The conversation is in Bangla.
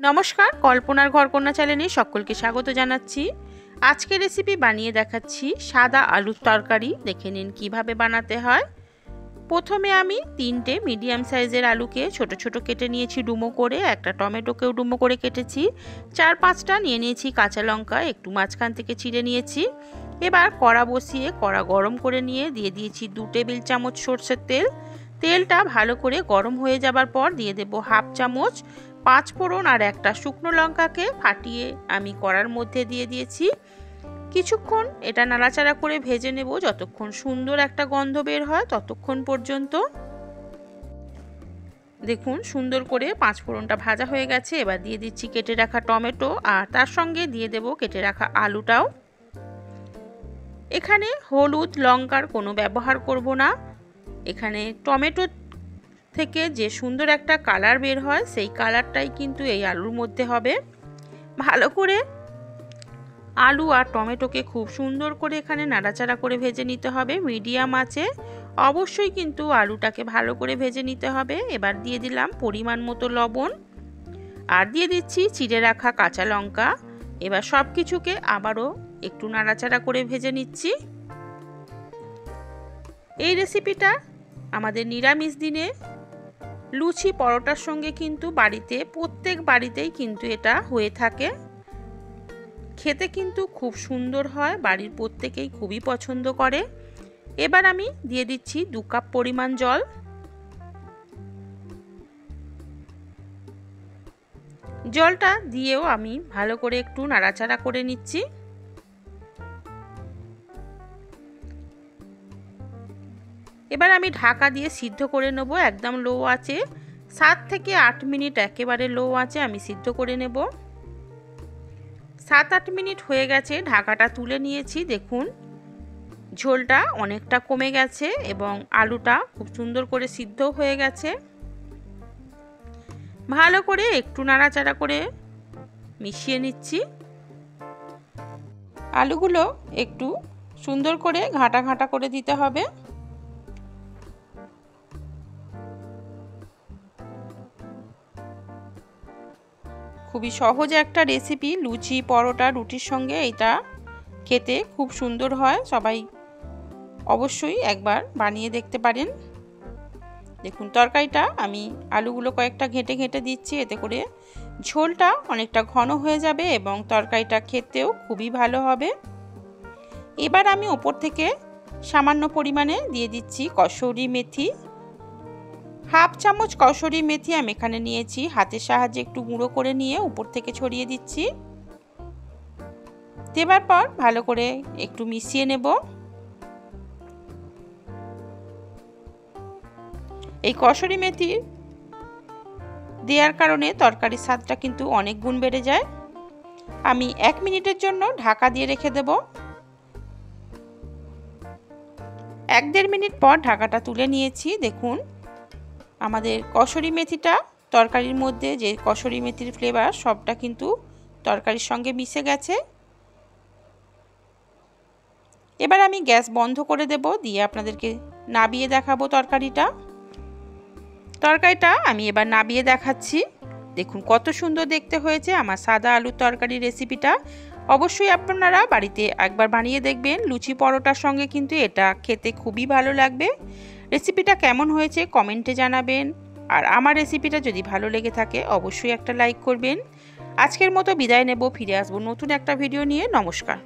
নমস্কার, কল্পনার ঘরকন্যা চ্যানেলে সকলকে স্বাগত জানাচ্ছি। আজকে রেসিপি বানিয়ে দেখাচ্ছি সাদা আলুর তরকারি। দেখে নিন কিভাবে বানাতে হয়। প্রথমে আমি 3টে মিডিয়াম সাইজের আলুকে ছোট ছোট কেটে নিয়েছি ডুমো করে, একটা টমেটোকেও ডুমো করে কেটেছি, 4-5টা নিয়ে নিয়েছি কাঁচা লঙ্কা, একটু মাঝখান থেকে চিড়ে নিয়েছি। এবার কড়া বসিয়ে কড়া গরম করে নিয়ে দিয়ে দিয়েছি 2 টেবিল চামচ সরষের তেল। তেলটা ভালো করে গরম হয়ে যাবার পর দিয়ে দেব 1/2 চামচ 5 ফোড়ন আর একটা শুকনো লঙ্কাকে ফাটিয়ে আমি কড়ার মধ্যে দিয়ে দিয়েছি। কিছুক্ষণ এটা নাড়াচাড়া করে ভেজে নেব, যতক্ষণ সুন্দর একটা গন্ধ বের হয় ততক্ষণ পর্যন্ত। দেখুন সুন্দর করে 5 ফোড়নটা ভাজা হয়ে গেছে। এবার দিয়ে দিচ্ছি কেটে রাখা টমেটো আর তার সঙ্গে দিয়ে দেব কেটে রাখা আলুটাও। এখানে হলুদ লঙ্কার কোনো ব্যবহার করব না। এখানে টমেটো থেকে যে সুন্দর একটা কালার বের হয় সেই কালারটাই কিন্তু এই আলুর মধ্যে হবে। ভালো করে আলু আর টমেটোকে খুব সুন্দর করে এখানে নাড়াচাড়া করে ভেজে নিতে হবে মিডিয়াম আঁচে। অবশ্যই কিন্তু আলুটাকে ভালো করে ভেজে নিতে হবে। এবার দিয়ে দিলাম পরিমাণ মতো লবণ আর দিয়ে দিচ্ছি চিড়ে রাখা কাঁচা লঙ্কা। এবার সব কিছুকে আবারও একটু নাড়াচাড়া করে ভেজে নিচ্ছি। এই রেসিপিটা আমাদের নিরামিষ দিনে লুচি পরোটার সঙ্গে কিন্তু বাড়িতে প্রত্যেক বাড়িতেই কিন্তু এটা হয়ে থাকে। খেতে কিন্তু খুব সুন্দর হয়, বাড়ির প্রত্যেকেই খুবই পছন্দ করে। এবার আমি দিয়ে দিচ্ছি 2 কাপ পরিমাণ জল। জলটা দিয়েও আমি ভালো করে একটু নাড়াচাড়া করে নিচ্ছি। এবার আমি ঢাকা দিয়ে সিদ্ধ করে নেব একদম লো আঁচে। 7 থেকে 8 মিনিট একেবারে লো আঁচে আমি সিদ্ধ করে নেব। 7-8 মিনিট হয়ে গেছে, ঢাকাটা তুলে নিয়েছি। দেখুন ঝোলটা অনেকটা কমে গেছে এবং আলুটা খুব সুন্দর করে সিদ্ধ হয়ে গেছে। ভালো করে একটু নাড়াচাড়া করে মিশিয়ে নিচ্ছি। আলুগুলো একটু সুন্দর করে ঘাঁটা ঘাঁটা করে দিতে হবে। খুবই সহজ একটা রেসিপি, লুচি পরোটা রুটির সঙ্গে এটা খেতে খুব সুন্দর হয়। সবাই অবশ্যই একবার বানিয়ে দেখতে পারেন। দেখুন তরকারিটা আমি আলুগুলো কয়েকটা ঘেঁটে ঘেঁটে দিচ্ছি, এতে করে ঝোলটা অনেকটা ঘন হয়ে যাবে এবং তরকারিটা খেতেও খুবই ভালো হবে। এবার আমি ওপর থেকে সামান্য পরিমাণে দিয়ে দিচ্ছি কসুরি মেথি। 1/2 চামচ কসুরি মেথি আমি এখানে নিয়েছি, হাতের সাহায্যে একটু গুঁড়ো করে নিয়ে উপর থেকে ছড়িয়ে দিচ্ছি। দেবার পর ভালো করে একটু মিশিয়ে নেব। এই কসুরি মেথি দেওয়ার কারণে তরকারির স্বাদটা কিন্তু অনেক গুণ বেড়ে যায়। আমি 1 মিনিটের জন্য ঢাকা দিয়ে রেখে দেব। 1-1.5 মিনিট পর ঢাকাটা তুলে নিয়েছি। দেখুন আমাদের কসুরি মেথিটা তরকারির মধ্যে, যে কসুরি মেথির ফ্লেভার সবটা কিন্তু তরকারির সঙ্গে মিশে গেছে। এবার আমি গ্যাস বন্ধ করে দেব, দিয়ে আপনাদেরকে নাবিয়ে দেখাবো তরকারিটা আমি এবার নাবিয়ে দেখাচ্ছি। দেখুন কত সুন্দর দেখতে হয়েছে আমার সাদা আলুর তরকারি রেসিপিটা। অবশ্যই আপনারা বাড়িতে একবার বানিয়ে দেখবেন, লুচি পরোটার সঙ্গে কিন্তু এটা খেতে খুবই ভালো লাগবে। রেসিপিটা কেমন হয়েছে কমেন্টে জানাবেন, আর আমার রেসিপিটা যদি ভালো লেগে থাকে অবশ্যই একটা লাইক করবেন। আজকের মতো বিদায় নেব, ফিরে আসবো নতুন একটা ভিডিও নিয়ে। নমস্কার।